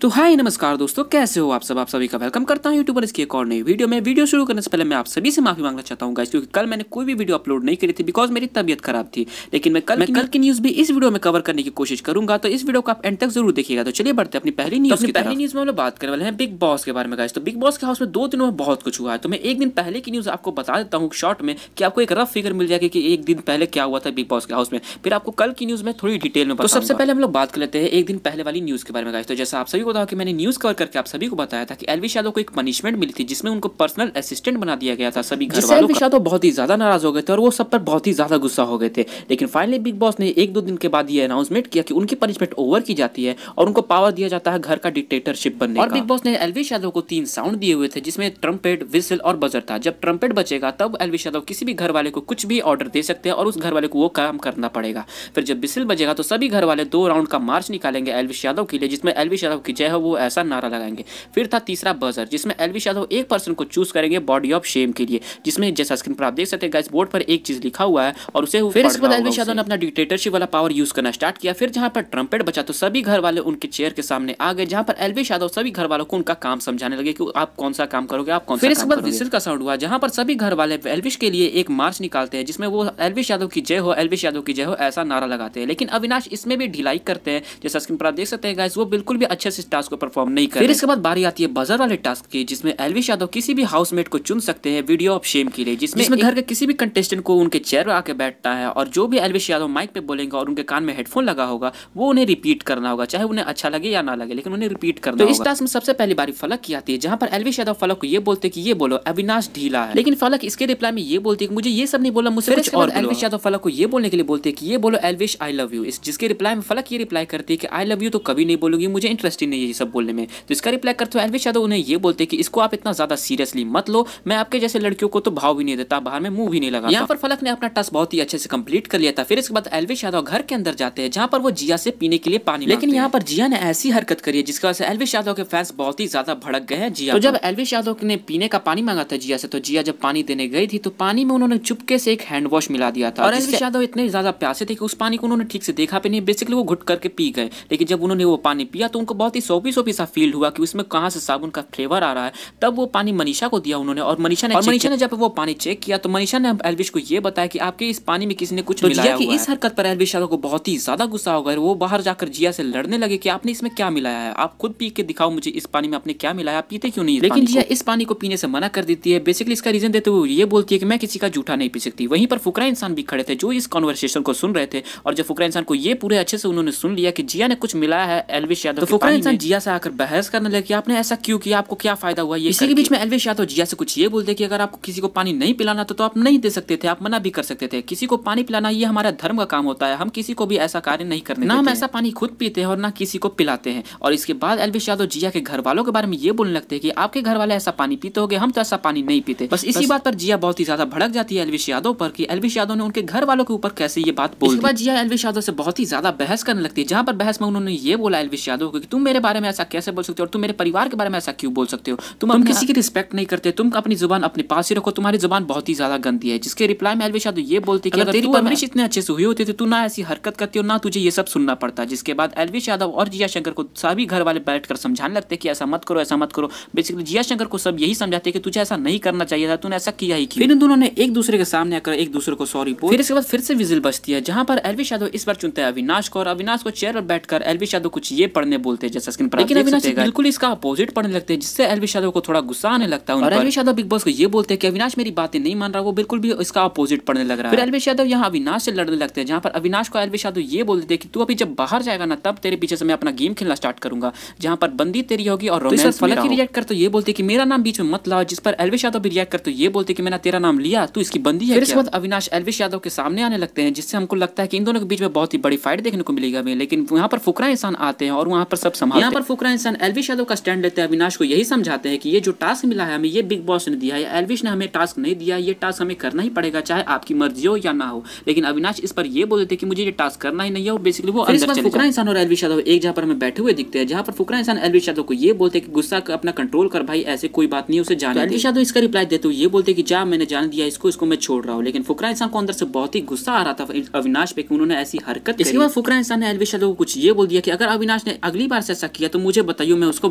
तो हाय नमस्कार दोस्तों, कैसे हो आप सब। आप सभी का वेलकम करता हूं यूट्यूबर इसकी एक और नई वीडियो में। वीडियो शुरू करने से पहले मैं आप सभी से माफी मांगना चाहता हूं गाइस, क्योंकि कल मैंने कोई भी वीडियो अपलोड नहीं करी थी बिकॉज मेरी तबीयत खराब थी। लेकिन मैं कल की न्यूज़ भी इस वीडियो में कवर करने की कोशिश करूंगा, तो इस वीडियो को आप एंड तक जरूर देखिएगा। तो चलिए बढ़ते हैं अपनी पहली न्यूज़ की। पहली न्यूज़ में हम लोग बात करने वाले हैं बिग बॉस के बारे में गाइस। तो बिग बॉस के हाउस में 2 दिनों में बहुत कुछ हुआ है, तो मैं एक दिन पहले की न्यूज़ आपको बता देता हूँ शॉर्ट में, कि आपको एक रफ फिगर मिल जाएगी कि एक दिन पहले क्या हुआ था बिग बॉस के हाउस में। फिर आपको कल की न्यूज़ में थोड़ी डिटेल में। तो सबसे पहले हम लोग बात कर लेते हैं एक दिन पहले वाली न्यूज़ के बारे में गाइस। तो जैसा आप सभी को बताओ कि मैंने न्यूज़ कवर करके आप सभी को बताया था कि एल्विश यादव को एक पनिशमेंट मिली थी, जिसमें उनको पर्सनल असिस्टेंट बना दिया गया था सभी घर वालों। एल्विश यादव बहुत ही ज्यादा नाराज हो गए थे और वो सब पर बहुत ही ज्यादा गुस्सा हो गए थे। लेकिन फाइनली बिग बॉस ने 1-2 दिन के बाद ये अनाउंसमेंट किया कि उनकी पनिशमेंट ओवर की जाती है और उनको पावर दिया जाता है घर का डिक्टेटरशिप बनने का। और बिग बॉस ने एल्विश यादव को 3 साउंड दिए हुए थे, जिसमें ट्रम्पेट, विसल और बजर था। जब ट्रम्पेट बचेगा तब एल्विश यादव किसी भी घर वाले को कुछ भी ऑर्डर दे सकते हैं और उस घर वाले को वो काम करना पड़ेगा। फिर जब विसल बजेगा तो सभी घर वाले 2 राउंड का मार्च निकालेंगे एल्विश यादव के लिए, जिसमें एल्विश यादव की जय हो वो ऐसा नारा लगाएंगे। फिर था तीसरा बजर, जिसमें एल्विश यादव एक पर्सन को चूज करेंगे बॉडी ऑफ शेम के लिए, जिसमें जैसा स्क्रीन पर आप देख सकते हैं गाइस, बोर्ड पर एक चीज लिखा हुआ है और उसे फिर इसके बाद एल्विश यादव ने अपना डिक्टेटरशिप वाला पावर यूज करना स्टार्ट किया। फिर जहां पर ट्रम्पेट बचा तो सभी घर वाले उनके चेयर के सामने आ गए, जहां पर एल्विश यादव सभी घर वालों को उनका काम समझाने लगे कि आप कौन सा काम करोगे, आप कौन सा। फिर इसके बाद विसल का साउंड हुआ, जहां पर सभी घर वाले एल्विश के लिए एक मार्च निकालते हैं, जिसमें वो एल्विश यादव की जय हो, एल्विश यादव की जय हो ऐसा नारा लगाते हैं। लेकिन अविनाश इसमें भी ढिलाई करते हैं, जैसा स्क्रीन पर आप देख सकते हैं गाइस, वो बिल्कुल भी अच्छे से टास्क को परफॉर्म नहीं करते। फिर इसके बाद बारी आती है बजर वाले टास्क की, जिसमें एल्विश यादव किसी भी हाउसमेट को चुन सकते हैं वीडियो ऑफ शेम के लिए, जिसमें घर के किसी भी कंटेस्टेंट को उनके चेयर पर आके बैठता है और जो भी एल्विश यादव माइक पे बोलेंगे और उनके कान में हेडफोन लगा होगा वो उन्हें रिपीट करना होगा, चाहे उन्हें अच्छा लगे या ना लगे, लेकिन उन्हें रिपीट करना होगा। तो इस टास्क में सबसे पहली बारी फलक की आती है, जहां पर एल्विश यादव फलक को ये बोलते कि ये बोलो अविनाश ढीला है, लेकिन फलक इसके रिप्लाई में ये बोलती है कि मुझे ये सब नहीं बोला, मुझसे कुछ और। एल्विश यादव फलक को ये बोलने के लिए बोलते हैं कि ये बोलो एल्विश आई लव यू, जिसके रिप्लाई में फलक ये रिप्लाई करती है कि आई लव यू तो कभी नहीं बोलूंगी, मुझे इंटरेस्ट ही नहीं है ये सब बोलने में। तो इसका रिप्लाई करते हुए एल्विश यादव उन्हें ये बोलते कि इसको आप इतना ज्यादा सीरियसली मत लो, मैं आपके जैसे लड़कियों को तो भाव भी नहीं देता, बाहर में मुंह भी नहीं लगा। यहाँ पर फलक ने अपना टास्क बहुत ही अच्छे से कंप्लीट कर लिया था। फिर इसके बाद एल्विश यादव घर के अंदर जाते हैं, जहाँ पर वो जिया से पीने के लिए पानी, लेकिन यहाँ पर जिया ने ऐसी हरकत करी है जिसकी वजह से एल्विश यादव के फैंस बहुत ही ज्यादा भड़क गए हैं जिया। तो जब एल्विश यादव ने पीने का पानी मांगा था जिया से, तो जिया जब पानी देने गई थी तो पानी में उन्होंने चुपके से एक हैंड वॉश मिला दिया था और एल्विश यादव इतने ज्यादा प्यासे थे कि उस पानी को उन्होंने ठीक से देखा भी नहीं, बेसिकली वो घुट करके पी गए। लेकिन जब उन्होंने वो पानी पिया तो उनको बहुत ही सोपी सोपी सा फील हुआ कि उसमें कहाँ से साबुन का फ्लेवर आ रहा है। तब वो पानी मनीषा को दिया उन्होंने और मनीषा ने जब वो पानी चेक किया तो मनीषा ने एल्विश को ये बताया कि आपके इस पानी में किसी ने कुछ मिलाया हुआ है। इस हरकत पर एल्विश यादव को बहुत ही ज्यादा गुस्सा हो गया, वो बाहर जाकर जिया से लड़ने लगे कि आपने इसमें क्या मिलाया है, आप खुद पी के दिखाओ मुझे इस पानी में आपने क्या मिलाया, आप पीते क्यों नहीं। लेकिन जिया इस पानी को पीने से मना कर देती है। बेसिकली इसका रीजन देते हुए ये बोलती है कि मैं किसी का जूठा नहीं पी सकती। वहीं पर फुकरा इंसान भी खड़े थे जो इस कॉन्वर्सेशन को सुन रहे थे, और जब फुकरा इंसान को ये पूरे अच्छे से उन्होंने सुन लिया कि जिया ने कुछ मिलाया है एल्विश यादव, तो फुकरा इंसान जिया से आकर बहस करने लगे कि आपने ऐसा क्यों किया, आपको क्या फायदा हुआ। इसी के बीच में एल्विश यादव जिया से कुछ ये बोलते कि अगर आपको किसी को पानी नहीं पिलाना तो आप नहीं दे सकते थे, आप मना भी कर सकते थे। किसी को पानी पिलाना ये हमारा धर्म का काम होता है, हम किसी को भी ऐसा कार्य नहीं करने देते। ना हम ऐसा पानी खुद पीते हैं और ना किसी को पिलाते हैं। और इसके बाद एल्विश यादव जिया के घर वालों के बारे में ये बोलने लगते हैं कि आपके घर वाले ऐसा पानी पीते होंगे, हम तो ऐसा पानी नहीं पीते। बस इसी बात पर जिया बहुत ही ज्यादा भड़क जाती है एल्विश यादव पर कि एल्विश यादव ने उनके घर वालों के ऊपर कैसे ये बात बोली। इसके बाद जिया एल्विश यादव से बहुत ही ज्यादा बहस करने लगती है, जहां पर बहस में उन्होंने ये बोला एल्विश यादव को कि तुम मेरे बारे में ऐसा कैसे बोल सकते हो और तुम मेरे परिवार के बारे में ऐसा क्यों बोल सकते हो, तुम किसी की रिस्पेक्ट नहीं करते, तुम अपनी जुबान अपने पास ही रखो, तुम्हारी जुबान बहुत ही ज्यादा गंदी है। जिसके रिप्लाई में एल्विश यादव ये बोलती कि अगर तेरी परवरिश इतने अच्छे से हुई होती तो तू ना ऐसी हरकत करती और ना तुझे ये सब सुनना पड़ता। जिसके बाद एल्विश यादव और जिया शंकर को सभी घर वाले बैठकर समझाने लगते कि ऐसा मत करो, ऐसा मत करो। बेसिकली जिया शंकर को सब यही समझाते कि तुझे ऐसा नहीं करना चाहिए था, तूने ऐसा किया ही क्यों। फिर इन दोनों ने एक दूसरे के सामने आकर एक दूसरे को सॉरी बोल। फिर इसके बाद फिर से विजिल बजती है, जहां पर एल्विश यादव इस बार चुनते हैं अविनाश को, और अविनाश को चेयर पर बैठकर एल्विश यादव कुछ ये पढ़ने बोलते हैं जैसा स्क्रीन पर, लेकिन अविनाश बिल्कुल इसका अपोजिट पढ़ने लगते हैं, जिससे एल्विश यादव को थोड़ा गुस्सा आने लगता है। और एल्विश यादव बिग बॉस को ये बोलते हैं कि अविनाश मेरी बातें नहीं मान रहा, वो बिल्कुल भी इसका अपोजिट पढ़ने लग रहा है। फिर एल्विश यादव यहाँ अविनाश से लड़ने लगते हैं, जहां पर अविनाश को एल्विश यादव ये बोल देते हैं कि तू अभी जब बाहर जाएगा ना तब तेरे पीछे से मैं अपना गेम खेलना स्टार्ट करूंगा, जहां पर बंदी तेरी होगी और रोमांस फलक ही रिएक्ट कर तो ये बोलते कि मेरा नाम बीच में मत लाओ, जिस पर एल्विश यादव भी रिएक्ट कर तो ये बोलते कि मैंने तेरा नाम लिया, तू इसकी बंदी है। फिर इसके बाद अविनाश एल्विश यादव के सामने आने लगते हैं, जिससे हमको लगता है कि इन दोनों के बीच में बहुत ही बड़ी फाइट देखने को मिलेगा। लेकिन यहाँ पर फुकरा इंसान आते हैं और वहाँ पर सब संभालते हैं। यहाँ पर फुकरा इंसान एल्विश यादव का स्टैंड लेते हैं, अविनाश को यही समझाते हैं कि ये जो टास्क मिला है हमें ये बिग बॉस ने दिया है, एल्विश ने हमें टास्क नहीं दिया, ये टास्क हमें करना ही पड़ेगा चाहे आपकी मर्जी हो या ना हो। लेकिन अविनाश इस पर ये बोल देते कि मुझे ये टास्क करना ही नहीं है, वो बेसिकली वो अंदर चले। फुकरा इंसान और एल्विश यादव एक जगह पर हमें बैठे हुए दिखते हैं, जहाँ पर फुकरा इंसान एल्विश यादव को ये बोलते कि गुस्सा अपना कंट्रोल कर भाई, ऐसे कोई बात नहीं, उसे जाने। एल्विश यादव इसका रिप्लाई देते हुए ये बोलते कि जा मैंने जान दिया इसको मैं छोड़ रहा हूँ। लेकिन फुकरा इंसान को अंदर से बहुत ही गुस्सा आ रहा था अविनाश पे कि उन्होंने ऐसी हरकत। इसके बाद फुकरा इंसान ने एल्विश यादव को कुछ ये बोल दिया कि अगर अविनाश ने अगली बार से ऐसा किया तो मुझे बताइए, मैं उसको।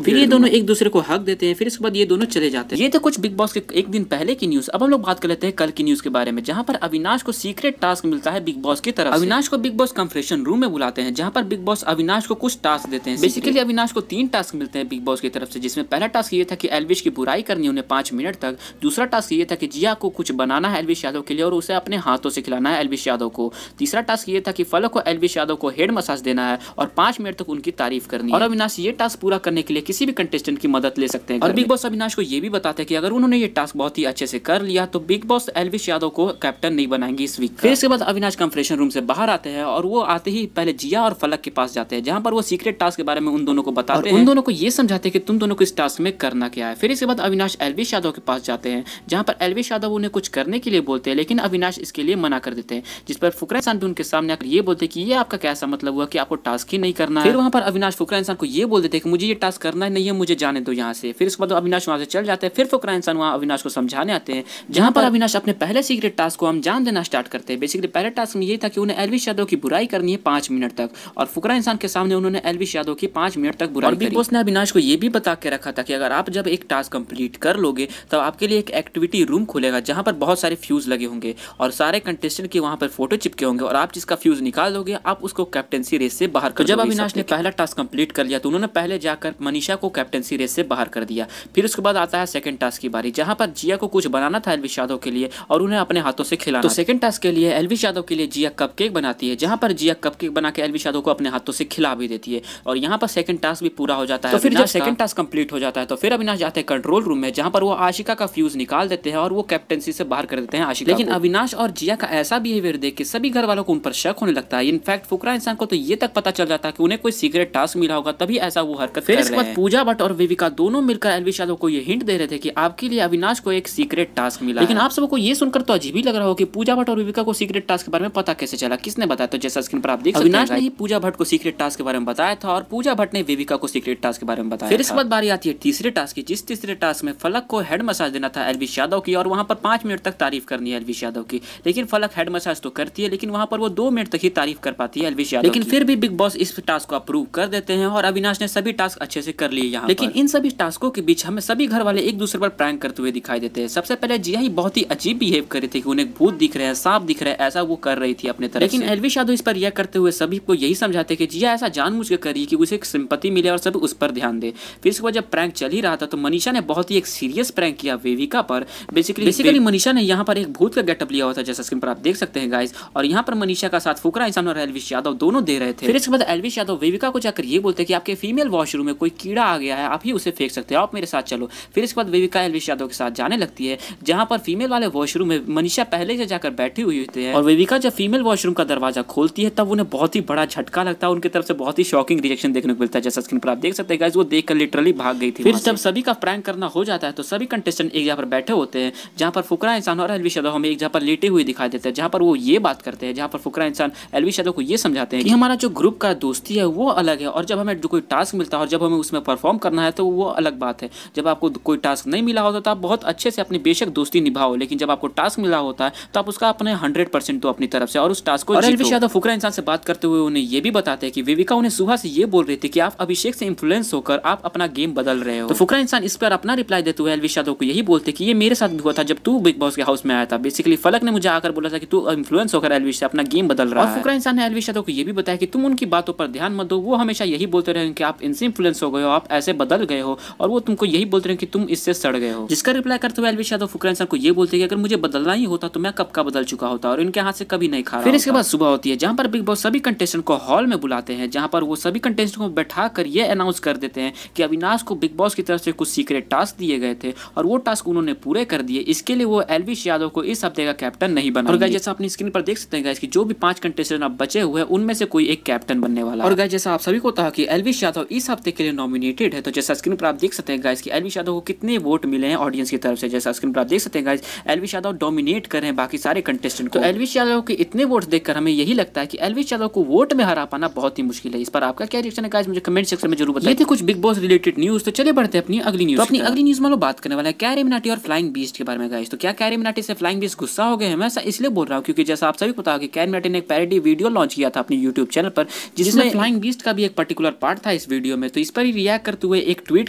फिर ये दोनों एक दूसरे को हक देते हैं, फिर इसके बाद ये दोनों चले जाते हैं। ये तो कुछ बिग बॉस के एक दिन पहले की न्यूज। अब हम लोग बात कर लेते हैं कल की न्यूज के बारे में, जहां पर अविनाश को सीक्रेट टास्क मिलता है बिग बॉस की तरफ। अविनाश को बिग बॉस कॉन्फ्रेंस रूम में बुलाते हैं, जहां पर बिग बॉस अविनाश को कुछ टास्क देते हैं। बेसिकली अविनाश को 3 टास्क मिलते हैं बिग बॉस की तरफ से, जिसमें पहला टास्क ये था कि एल्विश की बुराई करनी उन्हें 5 मिनट तक। दूसरा टास्क ये था कि जिया को कुछ बनाना है एल्विश यादव के लिए और उसे अपने हाथों से खिलाना है एल्विश यादव को। तीसरा टास्क ये था कि फलक को एल्विश यादव को हेड मसाज देना है और 5 मिनट तक उनकी तारीफ करनी है। और अविनाश ये टास्क पूरा करने के लिए किसी भी कंटेस्टेंट की मदद ले सकते हैं। और बिग बॉस अविनाश को ये भी बताते हैं कि अगर उन्होंने ये टास्क बहुत ही अच्छे से कर लिया तो बिग बॉस एल्विश यादव को कैप्टन नहीं बनाएंगे इस वीक। फिर इसके बाद अविनाश कॉन्फ्रेंस रूम से बाहर आते हैं और वो आते ही पहले जिया और फलक के पास जाते हैं, जहां पर वो सीक्रेट टास्क के बारे में उन दोनों को बताते हैं, उन दोनों को ये समझाते हैं कि तुम दोनों को इस टास्क में करना क्या है। फिर इसके बाद अविनाश एल्विश यादव के पास जाते हैं, जहां पर एल्विश यादव उन्हें कुछ करने के लिए बोलते हैं, लेकिन अविनाश इसके लिए मना कर देते हैं, जिस पर फुकरा इंसान भी उनके सामने आकर ये बोलते हैं कि ये आपका कैसा मतलब हुआ कि आपको टास्क ही नहीं करना है। फिर वहां पर अविनाश फुकरा इंसान को ये बोल देते हैं कि मुझे ये टास्क करना नहीं है, मुझे जाने दो यहाँ से। फिर इसके बाद अविनाश वहां से चल जाते हैं। फिर फुकरा इंसान वहां अविनाश को समझाने आते हैं, जहां पर अविनाश अपने पहले सीक्रेट टास्क को अंजाम देना स्टार्ट करते हैं। बेसिकली पहले टास्क में ये था कि उन्हें एल्विश यादव की बुराई करनी है 5 मिनट तक, और फुकरा इंसान के सामने उन्होंने एल्विश यादव की 5 मिनट तक बुराई करी। बिग बॉस ने अविनाश को ये भी बता के रखा था कि अगर आप जब एक टास्क कंप्लीट कर लोगे तब आपके लिए एक एक्टिविटी रूम खुलेगा, जहां पर बहुत सारे फ्यूज लगे होंगे और सारे कंटेस्टेंट के वहां पर फोटो चिपके होंगे, और आप जिसका फ्यूज निकाल दोगे आप उसको कैप्टेंसी रेस से बाहर कर। जब अविनाश ने पहला टास्क कंप्लीट कर लिया तो उन्होंने पहले जाकर मनीषा को कैप्टेंसी रेस से बाहर कर दिया। फिर उसके बाद आता है सेकंड टास्क की बारी, जहां पर जिया को कुछ बनाना था एल्विश यादव के लिए और उन्हें अपने हाथों से खिलाना। तो सेकंड टास्क के लिए एल्विश यादव के लिए जिया कपकेक बनाती है, जहां पर जिया कपकेक बना के एल्विश यादव को अपने हाथों से खिला भी देती है, और यहाँ पर सेकंड टास्क भी पूरा हो जाता है। तो फिर जब सेकंड टास्क कंप्लीट हो जाता है तो फिर अविनाश जाते हैं कंट्रोल रूम में, जहां पर वो आशिका का फ्यूज निकाल देते हैं और वो कैप्टेंसी से बाहर कर देते हैं आशिका। लेकिन अविनाश और जिया का ऐसा बिहेवियर देख के सभी घर वालों को उन पर शक होने लगता है। इनफैक्ट फुकरा इंसान को तो ये तक पता चल जाता है कि उन्हें कोई सीक्रेट टास्क मिला होगा, तभी ऐसा वो हरकत कर रहे हैं। फिर इसके बाद पूजा भट्ट और विविका दोनों मिलकर एल्विश यादव को ये हिंट दे रहे थे कि आपके लिए अविनाश को एक सीक्रेट टास्क मिला। लेकिन आप सबको ये सुनकर तो अजीब ही लग रहा हो कि पूजा भट्ट और विविका को सीक्रेट टास्क के बारे में पता कैसे चला, किसने बताया? तो जैसा स्क्रीन पर आप देख सकते हैं अविनाश ने ही पूजा भट्ट को सीक्रेट टास्क के बारे में बताया था और पूजा भट्ट ने विविका को सीक्रेट टास्क के बारे में बताया। फिर इसके बाद बारी आती है तीसरे टास्क की, जिस तीसरे टास्क में फलक को हेड मसाज देना था एल्विश यादव की, और वहां पर 5 मिनट तक तारीफ करनी है एल्विश यादव की। लेकिन फलक हेड मसाज तो करती है, लेकिन वहां पर वो 2 मिनट तक ही तारीफ कर पाती है एल्विश यादव। लेकिन फिर भी बिग बॉस इस टास्क को अप्रूव कर देते हैं और अविनाश ने सभी टास्क अच्छे से कर लिए यहाँ। लेकिन इन सभी टास्कों के बीच हमें सभी घर वाले एक दूसरे पर प्रैंक करते हुए दिखाई देते हैं। सबसे पहले जिया ही बहुत ही अजीब बिहेव कर रही थी कि उन्हें भूत दिख रहे हैं, सांप दिख रहे हैं, ऐसा वो कर रही थी अपने तरफ। लेकिन एल्विश यादव इस पर रिएक्ट करते हुए सभी को यही समझाते कि जिया ऐसा जानबूझ के करी कि उसे एक सिंपैथी मिले और सब उस पर ध्यान दे। फिर इसके बाद जब प्रैंक चल ही रहा था तो मनीषा ने बहुत ही एक सीरियस प्रैंक किया वेविका पर। बेसिकली मनीषा ने यहाँ पर एक भूत का गेटअप लिया हुआ था, जैसा स्क्रीन पर आप देख सकते हैं गाइस, और यहाँ पर मनीषा का साथ फुकरा इंसान और एल्विश यादव दोनों दे रहे थे। फिर इसके बाद एल्विश यादव वेविका को जाकर ये बोलते कि आपके फीमेल वॉशरूम में कोई कीड़ा आ गया है, आप ही उसे फेंक सकते हो, आप मेरे साथ चलो। फिर इसके बाद वेविका एल्विश यादव के साथ जाने लगती है, जहाँ पर फीमेल वाले वॉशरूम में मनीषा पहले से जाकर बैठी हुई होती है, और वेविका जब फीमेल वॉशरूम का दरवाजा खोलती है तब उन्हें बहुत ही बड़ा झटका लगता है, उनकी तरफ से बहुत ही शॉकिंग रिएक्शन देखने को मिलता है, जैसा स्क्रीन पर आप देख सकते हैं गाइस, वो देखकर लिटरली भाग गई थी। फिर जब सभी का प्रैंक करना हो जाता है तो सभी कंटेस्टेंट एक जगह पर बैठे होते हैं, जहाँ पर फुकरा इंसान और एल्विश यादव हमें एक जगह पर लेटे हुए दिखाई देते हैं, जहाँ पर वो ये बात करते हैं, जहाँ पर फुकरा इंसान एल्विश यादव को ये समझाते हैं कि हमारा जो ग्रुप का दोस्ती है वो अलग है, और जब हमें जो कोई टास्क मिलता है और जब हमें उसमें परफॉर्म करना है तो वो अलग बात है। जब आपको कोई टास्क नहीं मिला होता तो आप बहुत अच्छे से अपनी बेशक दोस्ती निभाओ, लेकिन जब आपको टास्क मिला होता है तो आप उसका अपने 100% दो अपनी तरफ से और उस टास्क को। और एल्विश यादव फुकरा इंसान से बात करते हुए उन्हें ये भी बताते हैं कि विविका उन्हें सुबह से ये बोल रही थी कि आप अभिषेक से इन्फ्लुएंस होकर आप अपना गेम बदल रहे हो। तो फुकरा इंसान इस पर अपना रिप्लाई देते हुए एल्विश यादव को यही बोलते कि ये मेरे साथ भी हुआ था जब तू बिग बॉस के हाउस में आया था। बेसिकली फलक ने मुझे आकर बोला था कि तू इन्फ्लुएंस होकर एल्विश से अपना गेम बदल रहा है। और फुकरा इंसान ने एल्विश यादव को ये भी बताया कि तुम उनकी बातों पर ध्यान मत दो, वो हमेशा यही बोलते रहे कि आप इनसे इन्फ्लुएंस हो गए हो, आप ऐसे बदल गए हो, और वो तुमको यही बोलते रहे कि तुम इससे सड़ गए हो। जिसका रिप्लाई करते हुए एल्विश यादव फुकरा इंसान को ये बोलते कि अगर मुझे बदलना ही होता तो मैं कब का बदल चुका होता और इनके हाथ से कभी नहीं खा रहा। फिर इसके बाद सुबह होती है, जहां पर बिग बॉस सभी कंटेस्टेंट को हॉल में बुलाते हैं, जहां पर वो सभी कंटेस्टेंट को बैठा कर ये अनाउंस कर देते हैं कि अविनाश को बिग बॉस की तरफ से कुछ सीक्रेट टास्क दिए गए थे और वो टास्क उन्होंने पूरे कर दिए। इसके लिए वो एल्विश यादव को इस हफ्ते का कैप्टन नहीं बना। और गाइस जैसा अपनी स्क्रीन पर देख सकते हैं गाइस कि जो भी 5 कंटेस्टेंट अब बचे हुए हैं उनमें से कोई एक कैप्टन बनने वाला। और गाइस जैसा आप सभी को कहा कि एल्विश यादव इस हफ्ते के लिए नॉमिनेटेड है, तो जैसा स्क्रीन पर आप देख सकते हैं गाइस कि एल्विश यादव को कितने वोट मिले हैं ऑडियंस की तरफ से। जैसा स्क्रीन पर आप देख सकते हैं गाइस एल्विश यादव डोमिनेट कर रहे हैं बाकी सारे कंटेस्टेंट को। तो एल्विश यादव के इतने वोट देखकर हमें यही लगता है कि एल्विश यादव को वोट में हरा पाना बहुत ही मुश्किल है। इस पर आपका क्या रिएक्शन है गाइस, मुझे कमेंट सेक्शन में जरूर बताइए। ये थे कुछ बिग बॉस रिलेटेड न्यूज, तो चलिए बढ़ते हैं अपनी अगली न्यूज। तो अपनी अगली न्यूज में बात करने वाला है कैरी मिनाटी और फ्लाइंग बीस्ट के बारे में गाइस। तो क्या कैरी मिनाटी से फ्लाइंग बीस्ट गुस्सा हो गए हैं? मैं ऐसा इसलिए बोल रहा हूँ क्योंकि जैसा आप सभी पता है कि कैरी मिनाटी ने एक पैरोडी वीडियो लॉन्च किया था अपनी यूट्यूब चैनल पर, जिसमें फ्लाइंग बीस्ट का भी एक पर्टिकुलर पार्ट था था इस वीडियो में, तो इस पर ही रिएक्ट करते हुए एक ट्वीट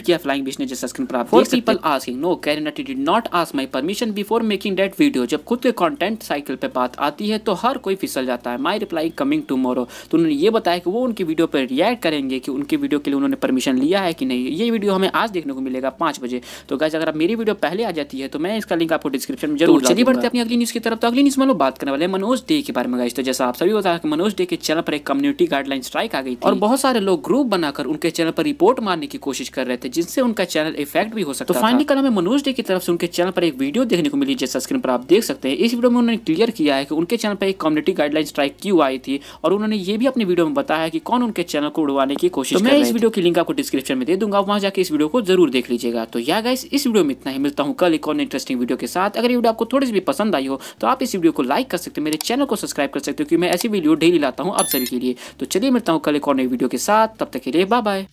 किया फ्लाइंग बिश ने, जैसा स्क्रीन पर आप देख सकते हैं। People asking no Carryminati did not ask my permission before making that video. जब खुद के कंटेंट साइकिल पे बात आती है तो हर कोई फिसल जाता है। My reply coming tomorrow. तो उन्होंने ये बताया कि वो उनकी वीडियो पर रिएक्ट करेंगे कि उनकी वीडियो के लिए उन्होंने परमिशन लिया है कि नहीं। ये वीडियो हमें आज देखने को मिलेगा 5 बजे। तो गाइस अगर आप मेरी वीडियो पहले आ जाती है तो मैं इसका लिंक आपको डिस्क्रिप्शन में जरूर। चलिए बढ़ते हैं अपनी अगली न्यूज़ की तरफ। तो अगली न्यूज़ में लोग बात करने वाले हैं मनोज डे के बारे में गाइस। तो जैसा आप सभी बताया कि मनोज डे के चैनल पर एक कम्युनिटी गाइडलाइन स्ट्राइक आ गई थी और बहुत सारे लोग ग्रुप बनाकर उनके चैनल पर रिपोर्ट मारने की कोशिश कर रहे थे, जिससे उनका चैनल इफेक्ट भी हो सकता था। तो फाइनली कल हमें मनोज डे की तरफ से उनके चैनल पर एक वीडियो देखने को मिली, जैसा स्क्रीन पर आप देख सकते हैं। इस वीडियो में उन्होंने क्लियर किया है कि उनके चैनल पर एक कम्युनिटी गाइडलाइन स्ट्राइक क्यों आई थी और उन्होंने ये भी अपनी वीडियो में बताया कि कौन उनके चैनल को उड़वाने की कोशिश कर रहे थे। मैं इस वीडियो की लिंक आपको डिस्क्रिप्शन में दे दूंगा, वहां जाकर इस वीडियो को जरूर देख लीजिएगा। तो या गाइस इस वीडियो में इतना ही, मिलता हूं कल एक और इंटरेस्टिंग वीडियो के साथ। अगर ये वीडियो आपको थोड़ी सी भी पसंद आई हो तो आप इस वीडियो को लाइक कर सकते हो, मेरे चैनल को सब्सक्राइब कर सकते हो, क्योंकि मैं ऐसी वीडियो डेली लाता हूं आप सभी के लिए। तो चलिए मिलता हूं कल एक और नई वीडियो के साथ, तब तक के लिए बाय बाय।